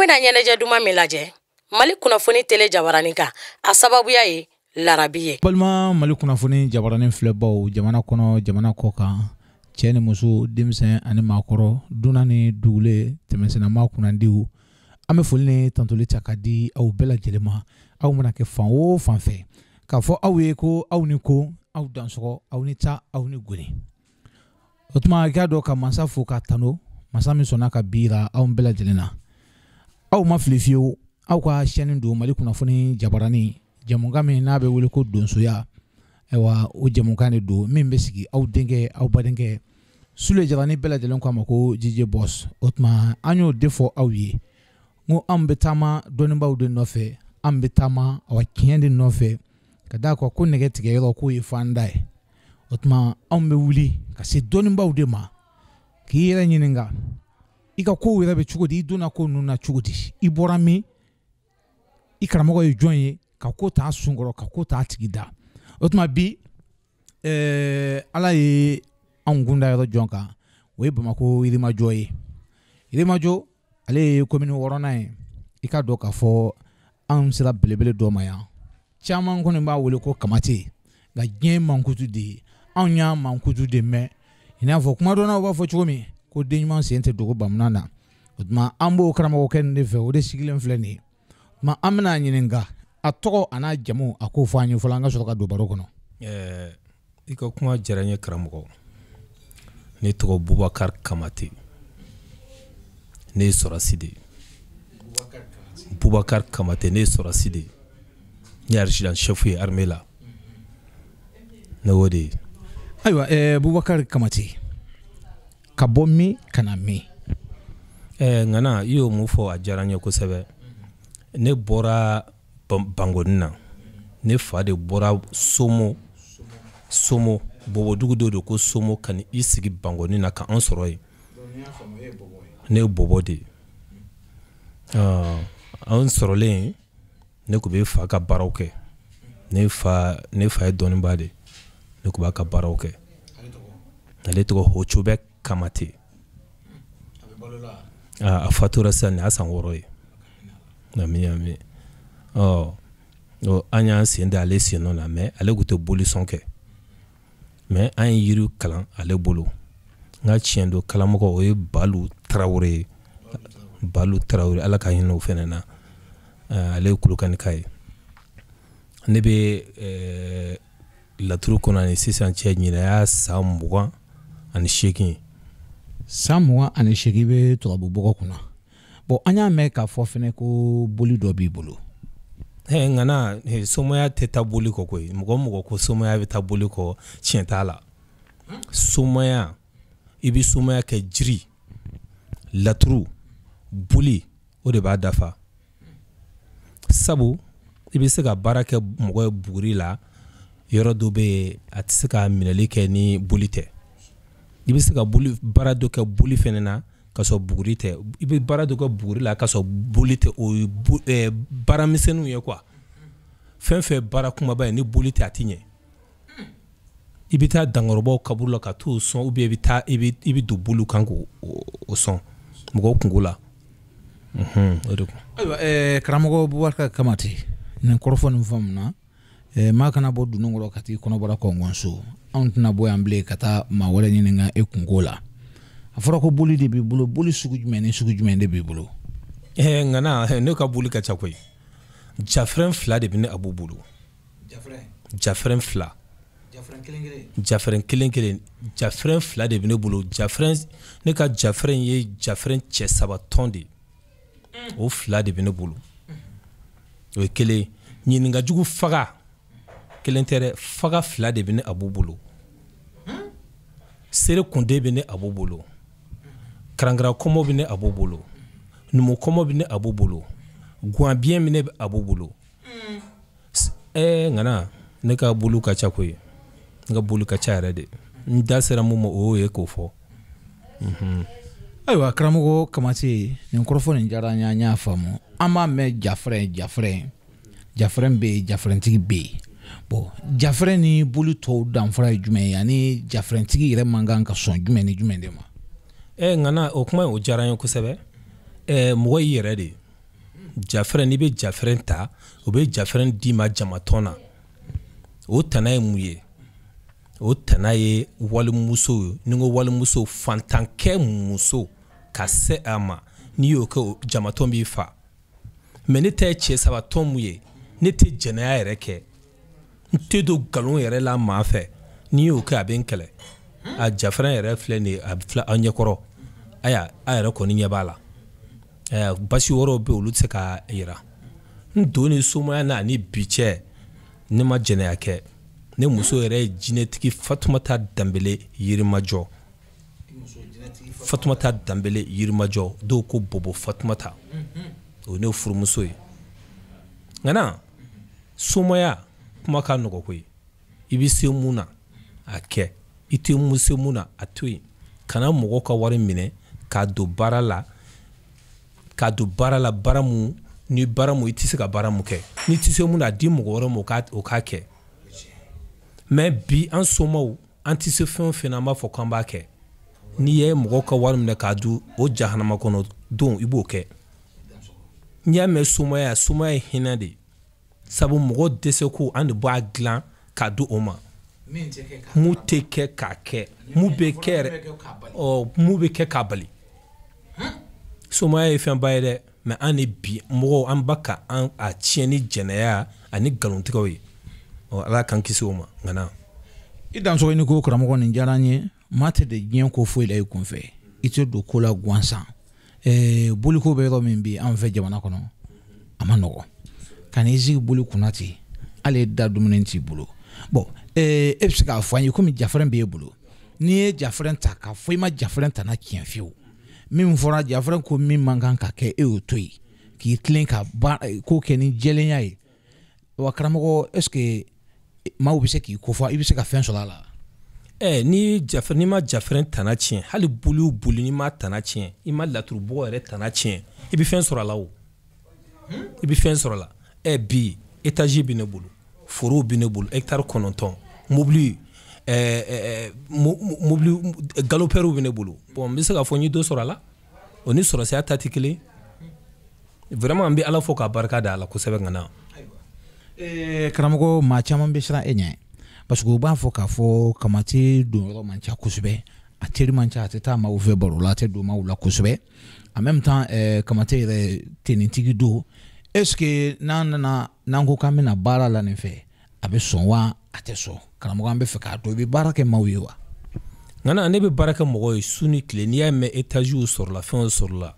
bena ɲɛnajɛ duman min lajɛ MaliKunafoni tele jabarani kan a sababuya ye larabi ye. Balma MaliKunafoni jabarani filɛbaw jamana kɔnɔ jamana kɔ kan cɛ ni muso denmisɛn ani maakɔrɔ dunan ni dugule tɛmɛsɛnɛma kunnandiw an bɛ foli ni tantoli ta ka di aw bɛɛ lajɛlen ma aw mana kɛ fan o fan fɛ k'a fɔ aw ye ko aw ni ko aw dansɔgɔ aw ni ta aw ni goni o tuma k'a dɔn ka masa fo ka tano masa min sɔnna ka bira aw bɛɛ lajɛlen na aw ma fili fiyewu aw ka chaîne don MaliKunafoni jabarani jamukan min n'a bɛ wele ko Donsoya ayiwa o jamukan de don min bɛ sigi aw denkɛ aw badenkɛ Sule Jarani bɛɛ lajɛlen k'a ma ko DJ Boss o tuma an y'o de fɔ aw ye ngo an bɛ taama dɔnnibaaw de nɔfɛ an bɛ taama aw tiɲɛ de nɔfɛ ka da ko nɛgɛ tigɛ yɔrɔ ko ye fanda ye o tuma an bɛ wuli ka se dɔnnibaaw de ma k'i yɛrɛ ɲininka i ka ko yɛrɛ bɛ cogo di i donna ko ninnu na cogo di i bɔra min i karamɔgɔ ye jɔn ye ka ko t'a sunkɔrɔ ka ko t'a tigi da o tuma bi ala ye anw kunda yɔrɔ jɔn kan o ye Bamako Yirimajɔ ye Yirimajɔ ale ye commune 6nan ye i ka dɔn k'a fɔ anw sera belebele dɔ ma yan caman kɔni b'a wele ko Kamate nka diɲɛ mankutu de ye anw y'a mankutu de mɛn i n'a fɔ kuma dɔ na u b'a fɔ cogo min ko den ɲuman sen tɛ dogo bamanan na o tuma an b'o karamɔgɔkɛ nin de fɛ o de sigilen filɛ nin ye o tuma an bɛna ɲininka a tɔgɔ a n'a jamu a k'o fɔ an ye fɔlɔ an ka sɔrɔ ka don baro kɔnɔ. I ka kuma diyara n ye karamɔgɔ ne tɔgɔ BOUBACAR KAMATE ne ye sɔrɔsi de ye BOUBACAR KAMATE ne ye sɔrɔsi de ye ne ye adjudant chef ye armée la ne y'o de ye. Ayiwa BOUBACAR KAMATE ka bɔ min ka na min. Ngana i y'o mun fɔ a diyara n ye kosɛbɛ ne bɔra Bangoni na ne fa de bɔra Somo Bobodugu dɔ de ko Somo ka i sigi Bangoni na ka an sɔrɔ yen ne ye Bobo de an sɔrɔlen ne ko bɛ fa ka baaraw kɛ ne fa ye dɔnnibaa de ne ko b'a ka baaraw kɛ ale tɔgɔ Hocobɛ Kamate a fatura sisan nin y'a san 6 ye ami an y'an sen da ale sen nɔ na mais ale tun tɛ boli sɔn kɛ mais an ye yiri kalan ale bolo n ka tiɲɛ don kalamɔgɔ o ye Balu Tarawele ala ka hinɛ o fɛnɛ na ale ye Kolokanika ye ne bɛ laturu kɔnɔ ni sisan cɛ ɲinɛ y'a san 28 san 28 bɛ turabu bɔgɔ kunna bon an y'a mɛn k'a fɔ fɛnɛ ko boli dɔ b'i bolo. Ngana somaya tɛ taa boli kɔ koyi mɔgɔ ko somaya bɛ taa boli kɔ tiɲɛ t'a la somaya i bɛ somaya kɛ jiri laturu boli o de b'a dafa sabu i bɛ se ka baara kɛ mɔgɔ ye buguri la yɔrɔ dɔ bɛ yen a tɛ se ka minɛli kɛ ni boli tɛ i bɛ se ka baara dɔ kɛ boli fɛnɛ na ka sɔrɔ buguri tɛ i bɛ baara dɔ kɛ buguri la ka sɔrɔ boli tɛ o ye baara misɛnninw ye quoi fɛn fɛn baara kumaba ye ni boli tɛ a ti ɲɛ i bɛ taa dankɔrɔbaw kaburu la ka t'o sɔn ou bien i bɛ don bolo kan k'o sɔn mɔgɔw kungo la o de kun. Ayiwa karamɔgɔ BOUBACAR KAMATE nin kɔrɔfɔ nin faamu na maa kana bɔ dunun kɔrɔ ka t'i kɔnɔbara kɔngɔnso anw tɛna bɔ yan bilen ka taa maa wɛrɛ ɲininka e kungo la a fɔra ko boli de b'i bolo boli sugu jumɛn ni sugu jumɛn de b'i bolo. Ngana ne ka boli ka ca koyi jafrɛn 2 de bɛ ne Abu bolo jafrɛn 2 jafrɛn kelen jafrɛn 2 de bɛ ne bolo ne ka jafrɛn ye jafrɛn cɛ 3 tɔn de o 2 de bɛ ne bolo o ye kelen ɲininkajugu faga kelen tɛ dɛ faga 2 de bɛ ne Abu bolo sere kunde bɛ ne Abu bolo karangara kɔmɔ bɛ ne Abu bolo numu kɔmɔ bɛ ne Abu bolo guanbiɲɛ bɛ ne Abu bolo ngana ne ka bolo ka ca koyi ne ka bolo ka ca yɛrɛ de n da sera mun ma o ye k'o fɔ. Ayiwa karamɔgɔ Kamate nin kɔrɔfɔ nin diyara n y'a faamu an b'a mɛn jafrɛn bɛ yen jafrɛntigi bɛ yen bon jafrɛn ni boli tɔw danfara ye jumɛn ye ani jafrɛntigi yɛrɛ man kan ka sɔn jumɛn ni jumɛn de ma. Ngana o kuma o diyara n ye kosɛbɛ mɔgɔ y'i yɛrɛ de jafrɛn n'i bɛ jafrɛn ta o bɛ jafrɛn d'i ma jamatɔn na o tana ye mun ye o tana ye walimuso ye ni ko walimuso fantankɛ muso ka se a ma n'i y'o kɛ jamatɔn b'i fa mais ne tɛ cɛ sabatɔn mun ye ne tɛ jɛnɛya yɛrɛ kɛ n tɛ don nkalon yɛrɛ la maa fɛ n'i y'o kɛ a bɛ n kɛlɛ a jafrɛn yɛrɛ filɛ nin ye a filɛ aw ɲɛkɔrɔ aya a yɛrɛ kɔni ɲɛ b'a la basi wɔɔrɔw bɛ olu tɛ se k'a yira n don ni somaya n'a ni bi cɛ ne ma jɛnɛya kɛ ne muso yɛrɛ ye jinɛtigi Fatumata Danbele Yirimajɔ Fatumata Danbele Yirimajɔ dɔw ko Bobo Fatumata o ne furumuso ye nka na somaya kuma ka nɔgɔ koyi i bɛ se mun na a kɛ i tɛ mun se mun na a to yen kana mɔgɔw ka wari minɛ k'a don baara la baara mun ni baara mun i tɛ se ka baara mun kɛ n'i tɛ se mun na a di mɔgɔ wɛrɛ ma o k'a kɛ mais bi an somaw an tɛ se fɛn o fɛn na an b'a fɔ k'an b'a kɛ n'i ye mɔgɔw ka wari minɛ k'a dun o jahanama kɔnɔ don i b'o kɛ n'i y'a mɛn somaya ye hinɛ de sabu mɔgɔ dɛsɛ ko an de b'a dilan k'a di o ma mun tɛ kɛ k'a kɛ mun bɛ kɛ yɛrɛ mun bɛ kɛ k'a bali somaya ye fɛn ba ye dɛ mais an de bi mɔgɔw an ba ka an a tiɲɛ ni jɛnɛya ani nkalontigɛw ye ala k'an kisi o ma nka na i Donso ni ko karamɔgɔ nin diyara n ye maa tɛ de diɲɛ ko foyi la i kunfɛ i tɛ don ko la gansan boliko bɛ yɔrɔ min bi an fɛ jamana kɔnɔ a ma nɔgɔ ka n'i sigi boli kunna ten hali da dumuni t'i bolo bon e bɛ se k'a fɔ an ye komi jafrɛn b'e bolo n'i ye jafrɛn ta k'a fɔ i ma jafrɛn ta na tiɲɛ fiyewu min fɔra jafrɛn ko min man kan ka kɛ e y'o to yen k'i tilen ka ko kɛ ni jɛlenya ye wa karamɔgɔ est ce que maaw bɛ se k'i kofɔ i bɛ se ka fɛn sɔrɔ a la ni ma jafrɛn tana tiɲɛ hali boli n'i ma tana tiɲɛ i ma laturubɔgɔ yɛrɛ tana tiɲɛ i bɛ fɛn sɔrɔ a la o i bɛ fɛn sɔrɔ a la bi étage bɛ ne bolo forow bɛ ne bolo hectare 9 mobili galopɛriw bɛ ne bolo bon n bɛ se k'a fɔ n ye dɔ sɔrɔ a la o ni sɔrɔsiya ta tɛ kelen vraiment n bɛ ala fɔ k'a barika da a la kosɛbɛ nka na karamɔgɔ maa caman bɛ siran e ɲɛ parce que u b'a fɔ k'a fɔ kamate don yɔrɔ man ca kosɛbɛ a teri man ca a tɛ taa maaw fɛ baro la a tɛ don maaw la kosɛbɛ en même temps kamate yɛrɛ tenitigi don est ce que n'an ko k'an bɛna baara la nin fɛ a bɛ sɔn wa a tɛ sɔn karamɔgɔ an bɛ fɛ k'a dɔn i bɛ baara kɛ maaw ye wa nka na ne bɛ baara kɛ mɔgɔ ye su ni tile n'i y'a mɛn étagew sɔrɔla fɛnw sɔrɔla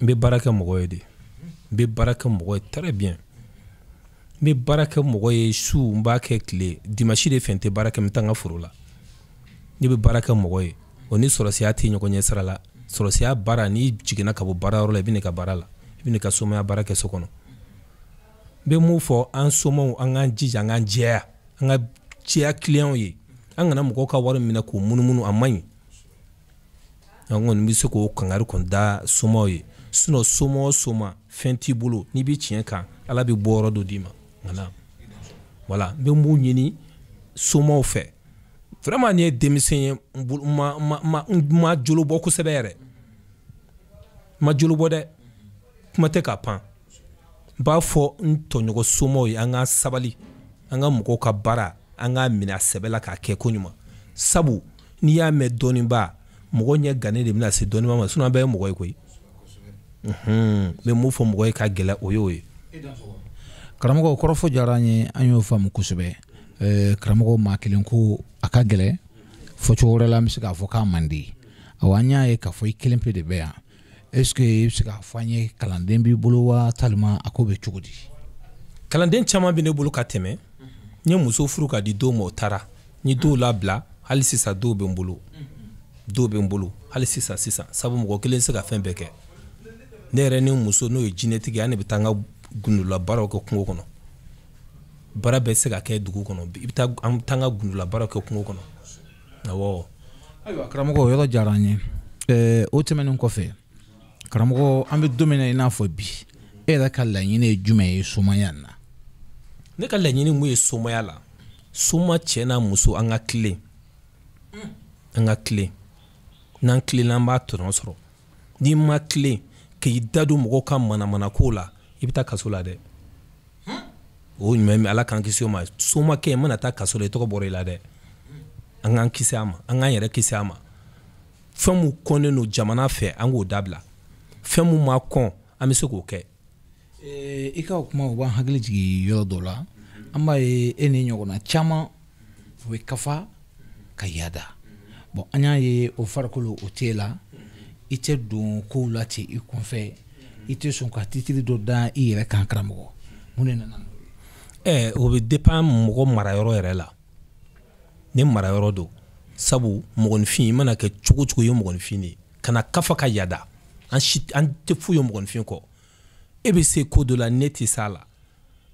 n bɛ baara kɛ mɔgɔ ye de n bɛ baara kɛ mɔgɔ ye très bien n bɛ baara kɛ mɔgɔ ye su n b'a kɛ tile dimanche de fɛn tɛ baara kɛ n bɛ taa n ka foro la ne bɛ baara kɛ mɔgɔ ye o ni sɔrɔsiya tɛ ɲɔgɔn ɲɛ sira la sɔrɔsiya baara n'i jiginna ka bɔ baarayɔrɔ la i bɛ n'i ka baara la i bɛ n'i ka somaya baara kɛ so kɔnɔ n bɛ mun fɔ an somaw an k'an jija an k'an jɛya an ka jɛya clients ye an kana mɔgɔw ka wari minɛ k'o munumunu a man ɲi an kɔni bɛ se k'o kangari kɔni da somaw ye sinon soma o soma fɛn t'i bolo n'i bɛ tiɲɛ kan ala bɛ bɔ yɔrɔ dɔ d'i ma nka na voilà n bɛ mun ɲini somaw fɛ vraiment ni ye denmisɛn ye ma jolo bɔ kosɛbɛ yɛrɛ ma jolo bɔ dɛ kuma tɛ ka pan n b'a fɔ n tɔɲɔgɔn somaw ye an ka sabali an ka mɔgɔw ka baara an ka minɛ a sɛbɛ la k'a kɛ ko ɲuman sabu n'i y'a mɛn dɔɔniba mɔgɔ ɲɛ gannen de bɛna se dɔɔniba ma sinon an bɛɛ ye mɔgɔ ye koyi n bɛ mun fɔ mɔgɔ ye ka gɛlɛ o y'o ye karamɔgɔ kɔrɔfɔ diyara an ye an y'o faamu kosɛbɛ karamɔgɔ maa kelen ko a ka gɛlɛ fɔcogo wɛrɛ la an bɛ se k'a fɔ k'a man di awɔ an y'a ye k'a fɔ i kelen pe de bɛ yan est ce que i bɛ se k'a fɔ an ye kalanden b'i bolo wa talima a ko bɛ cogo di kalanden caman bɛ ne bolo ka tɛmɛ n ye muso furu ka di dɔw ma o taara n ye dɔw labila hali sisan dɔw bɛ n bolo hali sisan sabu mɔgɔ kelen tɛ se ka fɛn bɛɛ kɛ ne yɛrɛ ni muso n'o ye jinɛtigi ye an de bɛ taa an ka gundula baaraw kɛ kungo kɔnɔ baara bɛɛ se ka kɛ dugu kɔnɔ i bɛ taa an bɛ taa an ka gundula baaraw kɛ kungo kɔnɔ awɔ ayiwa karamɔgɔ o yɔrɔ diyara an ye o tɛmɛnen kɔfɛ karamɔgɔ an bɛ don min na i n'a fɔ bi e yɛrɛ ka laɲini ye jumɛn ye somaya na ne ka laɲini mun ye somaya la soma cɛ n'a muso an ka tilen n'an tilenna an b'a tɔnɔ sɔrɔ n'i ma tilen k'i da don mɔgɔw ka manamana ko la i bɛ taa kaso la dɛ o ɲuman ala k'an kisi o ma somakɛ mana taa kaso la i tɔgɔ bɔra i la dɛ an k'an kisi a ma an k'an yɛrɛ kisi a ma fɛn mun kɔnnen don jamana fɛ an k'o dabila fɛn mun ma kɔn an bɛ se k'o kɛ i ka o kuma o b'an hakili jigin yɔrɔ dɔ la an b'a ye e ni ɲɔgɔnna caman u bɛ kafa ka yaada bon an y'a ye o farikolo o t'e la i tɛ don kow la ten i kunfɛ i tɛ sɔn ka titiri dɔ da i yɛrɛ kan karamɔgɔ mun de nana o bɛ dépend mɔgɔ marayɔrɔ yɛrɛ la ni marayɔrɔ don sabu mɔgɔninfin i mana kɛ cogo cogo i ye mɔgɔninfin de ye kana kafa ka yaada an tɛ foyi ye mɔgɔninfin kɔ e bɛ se ko dɔ la ne tɛ s'a la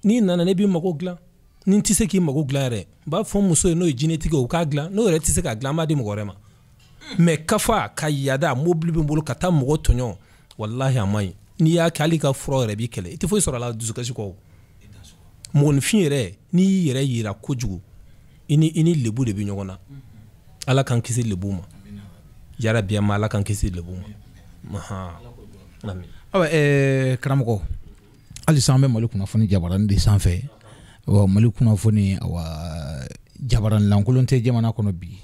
n'i nana ne b'i mago dilan ni n tɛ se k'i mago dilan yɛrɛ n b'a fɔ muso ye n'o ye jinɛtigi ye o k'a dilan n'o yɛrɛ tɛ se k'a dilan an b'a di mɔgɔ wɛrɛ ma mais kafa ka yaada mobili bɛ n bolo ka taa mɔgɔ tɔɲɔ walahi a man ɲi n'i y'a kɛ hali ka fura yɛrɛ b'i kɛlɛ i tɛ foyi sɔrɔ a la dusukasi kɔ mɔgɔninfin yɛrɛ n'i y'i yɛrɛ yira kojugu i ni lebu de bɛ ɲɔgɔn na ala k'an kisi lebu ma yarabi an ma ala k'an kisi lebu ma karamɔgɔ halisa an bɛ Mali kunnafoni jabaranin de sanfɛ Mali kunnafoni jabaranin lankolon tɛ jamana kɔnɔ bi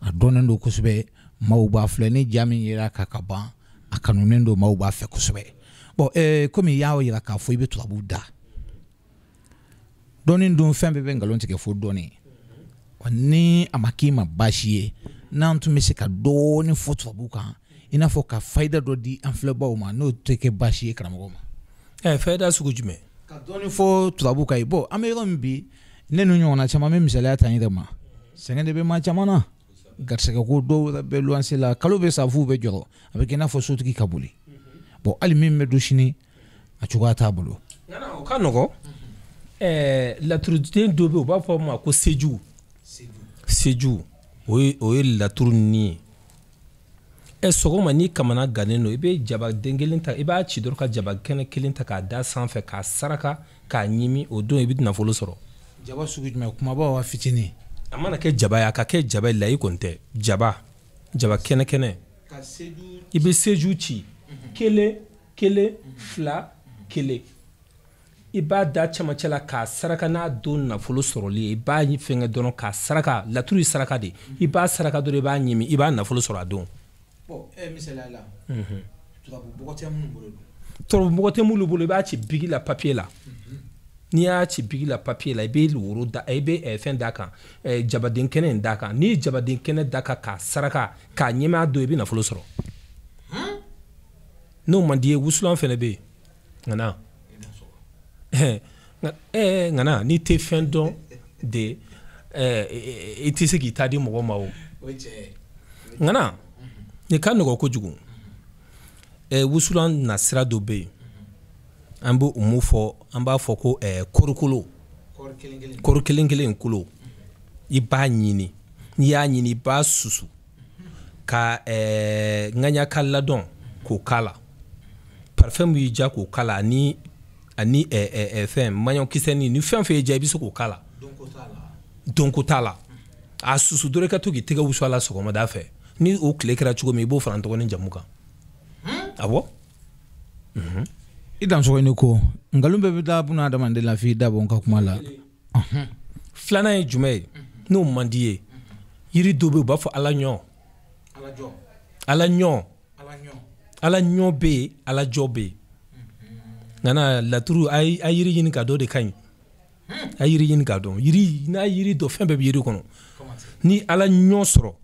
a dɔnnen don kosɛbɛ maaw b'a filɛ ni jaa min yera ka ban a kanunen don maaw b'a fɛ kosɛbɛ bon komi i y'a yira k'a fɔ i bɛ turabu da dɔɔnin dun fɛn bɛɛ bɛ nkalon tigɛ fo dɔɔnin ni a ma k'i ma baasi ye n'an tun bɛ se ka dɔɔnin fɔ turabu kan i n'a fɔ ka fayida dɔ di an filɛbaw ma n'o tɛ kɛ baasi ye karamɔgɔ ma fayida sugu jumɛn ka dɔɔnin fɔ turabu kan ye bon an bɛ yɔrɔ min bi ne ni ɲɔgɔnna caman bɛ misaliya ta n yɛrɛ ma sɛgɛn de bɛ maa caman na garisɛgɛ ko dɔw bɛ luwanse la kalo bɛ sa f'u bɛ jɔrɔ a bɛ kɛ i n'a fɔ sotigi ka boli bon hali min bɛ don sini a cogoya t'a bolo o ka nɔgɔ laturuden dɔ bɛ yen u b'a fɔ o ma ko seju o ye laturu ni ye sɔgɔma n'i kamana gannen don i bɛ jabaden kelen ta i b'a ci dɔrɔn ka jaba kɛnɛ kelen ta k'a da sanfɛ k'a saraka k'a ɲimi o don i bɛ nafolo sɔrɔ jaba sugu jumɛn kumaba wa fitinin a mana kɛ jaba ye a ka kɛ jaba ye layi kɔni tɛ jaba kɛnɛ kɛnɛ i bɛ seju ci kelen fila kelen i b'a da cɛmancɛ la k'a saraka n'a don nafolo sɔrɔli ye i b'a fɛngɛ dɔrɔn k'a saraka laturu ye saraka de i b'a saraka dɔrɔn i b'a ɲimi i b'a nafolo sɔrɔ a don misaliya la turabu bɔgɔ tɛ minnu bolo i b'a ci bigi la papier la n'i y'a ci bigi la papier la i bɛ woro da i bɛ fɛn d'a kan jabaden kɛnɛ in d'a kan n'i ye jabaden kɛnɛ d'a kan k'a saraka k'a ɲimi a don i bɛ nafolo sɔrɔ n'o man di ye wusulan fɛnɛ bɛ yen ŋana n'i tɛ fɛn dɔn de i tɛ se k'i ta di mɔgɔ ma o ŋana nin ka nɔgɔ kojugu wusulan na sira dɔ bɛ yen an bɛ mun fɔ an b'a fɔ ko kɔrikolo kɔri kelen kelen kolo i b'a ɲini n'i y'a ɲini i b'a susu ka ŋaɲaka ladɔn k'o k'a la parfum y'i diya k'o k'a la ani fɛn maɲɔ kisɛni ni fɛn fɛn y'i diya i bɛ se k'o k'a la donko t'a la a susu dɔrɔn i ka to k'i tɛgɛ wusu a la sɔgɔmada fɛ ni o tile kɛra cogo min i b'o fara n tɔgɔ ni jamu kan awɔ i dansɔgɔni ko nkalon bɛɛ bɛ da buna adamaden la f'i da bɔ n ka kuma la filanan ye jumɛn ye n'o man di ye yiri dɔ bɛ yen u b'a fɔ ala ɲɔ bɛ yen ala jɔ bɛ yen nana laturu a yiri ɲini ka dɔ de ka ɲi a yiri ɲini ka dɔn yiri n'a yiri dɔ fɛn bɛɛ bɛ yiri kɔnɔ ni ala ɲɔ sɔrɔ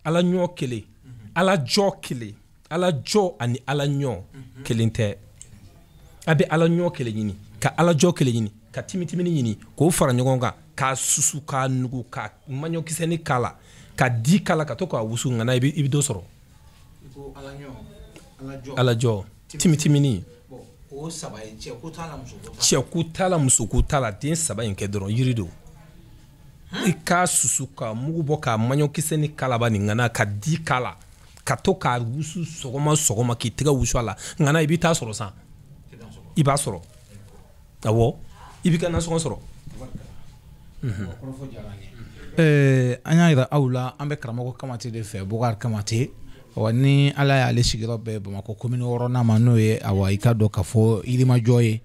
ala ɲɔ kelen ala jɔ kelen ala jɔ ani ala ɲɔ kelen tɛ a bɛ ala ɲɔ kelen ɲini ka ala jɔ kelen ɲini ka timitimini ɲini k'o fara ɲɔgɔn kan k'a susu k'a nugu ka maɲɔkisɛni k'a la ka di k'a la ka to k'a wusu ŋana i bɛ dɔ sɔrɔ ala jɔ timitimini cɛku t'a la musoku t'a la den saba in kɛ dɔrɔn yiri don i k'a susu ka mugu bɔ k'a maɲɔkisɛni kalaba ni ŋana ka di k'a la ka to k'a wusu sɔgɔma k'i tɛgɛ wusu a la ŋana i bɛ taa sɔrɔ san i b'a sɔrɔ awɔ i b'i ka nasɔngɔ sɔrɔ an y'a yira aw la an bɛ karamɔgɔ Kamate de fɛ BOUBACAR Kamate Wani ala ya ale sigiro be Bamako commune worona mano ye awa ikado kafo ilima joye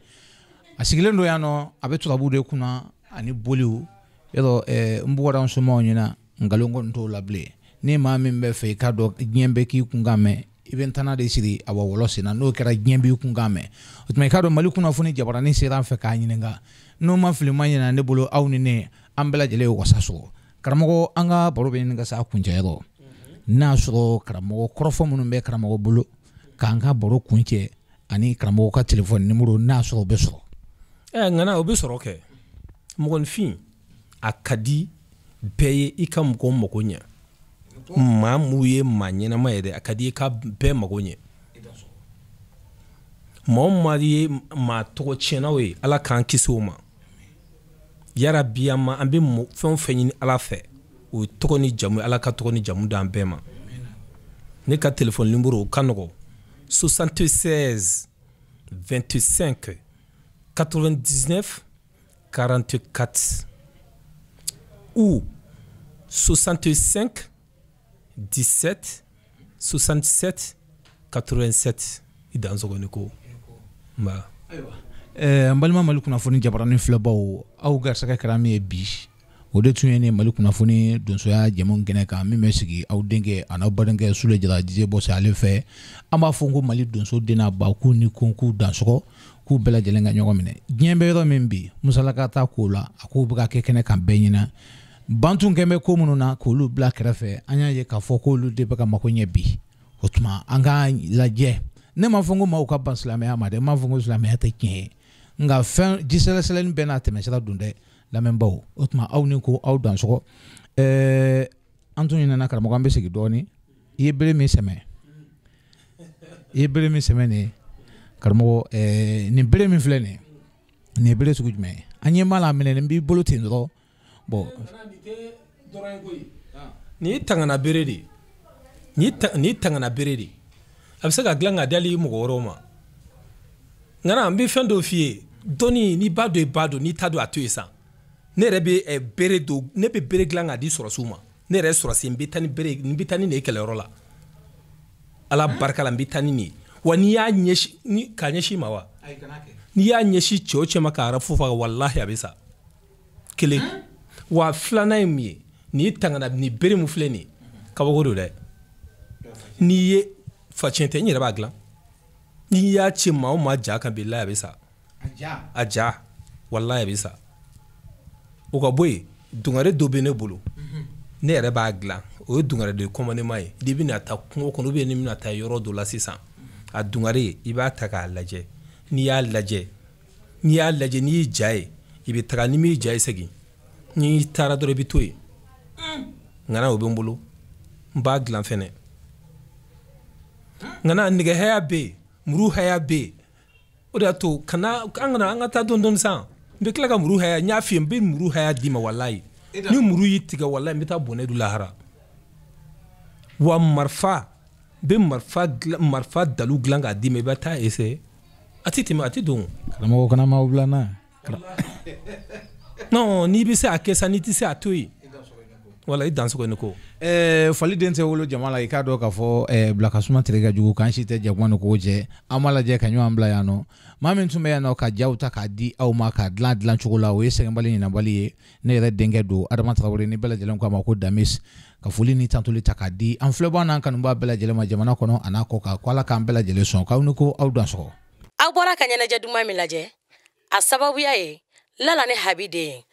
asigile ndo yano abetu labude kuna ani boliu yedo mbuwara nsoma nyina ngalongo nto lable ni mami mbe fe ikado nyembe ki kungame eventana de siri awa wolosi na no kera nyembe kungame utme ikado MaliKunafoni jabarani sira fe ka nyinga no mafili manyina ne bolo awni ne ambela jele wasaso karamogo anga borobe ninga sa kunja yedo na soro karamogo korofo munun be karamogo bulu kanga boro kunche ani karamogo ka telephone numero na soro beso ngana obeso ke mogon fin akadi beye ika mko mokonya mamuye manyena mayede akadi ka be magonye momari ma to chena we ala kan kisoma yara biyama ambe mo fen fenyin ala fe o tokoni jamu ala ka tokoni jamu dan bema ne ka téléphone numéro kanogo 76 25 99 44 ou 65 17 67 87 Donzo ko ma aywa mbalima MaliKunafoni jabarani flebaw aw garsaka karami bi o de tuyene MaliKunafoni Donsoya jamon gene ka mi mesigi aw denge ana badange sule jara dije bo sale fe ama fongo Mali Donso dena ba ku ni konku dansoko ku bela jelenga nyogomine nyembe ro membi musalaka ta kula aku buga kekene kan benyina bantu ngeme ko mununa ko lu black refe anya ye ka fo ko lu de baka makonye bi otuma anga laje ne ma fongo ma ka banslame amade ma fongo slame hata kin nga fin gisela selen benate mesala dunde la membaw otuma awni ko aw dansoko antuni na karamo gambe sigi doni yebele mi seme ne karamo ni bele mi flene ni bele sugu jme anye mala mene mbi bolo tindro bo ni tangana beredi ni tangana beredi abisa ga glanga dali mo goroma ngana mbi fendo fie doni ni bado ni tado atuisa ne rebe beredo ne be bere glanga di soro suma ne re soro simbi tani bere ni bitani ne kele rola ala barka la bitani ni wani ya nyeshi ni kanyeshi mawa ay kanake ni ya nyeshi choche makara fufa wallahi abisa kele wa flana mi ni tangana ni bere mu fleni kabogo de ni ye fachente ni reba glan ni ya chi ma o ma ja kan billahi abisa aja wallahi abisa o ka boy dungare do bene bolo ne reba glan o dungare de communément de bi na ta ko ko no be ni na ta yoro do la 600 a dungare iba ta ka laje ni ya laje ni jaye ibi ta ni mi jaye segi ni tara do bitoy ngana obumbulu mba glan fene ngana nige haya be muru haya be oda to kana angana angata don san be kala ka muru haya nya fi mbe muru haya dima wallahi ni muru yitiga wallahi meta bone du lahara wa marfa be marfa dalu glanga dima bata ese atitima atidon kana ma oblana non ni bi se akesa ni ti se atoyi wala i danso ko niko fali dente wolo jamala ikado ka fo blakasuma terega jugu kan shite jagwano ko je amala je kanyo ambla yano mamin tumbe yano ka jawta ka di aw ma ka dlan chugula we se ngambali na bali ne re denge do adama trawre ni bela jelen ko ma ko damis ka fuli ni tantuli takadi an fleba nan kan ba bela jelen ma jamana kono anako ka kwala kan bela jelen son ka uniko aw danso aw bora kanyana jaduma milaje asababu yae lala ne habide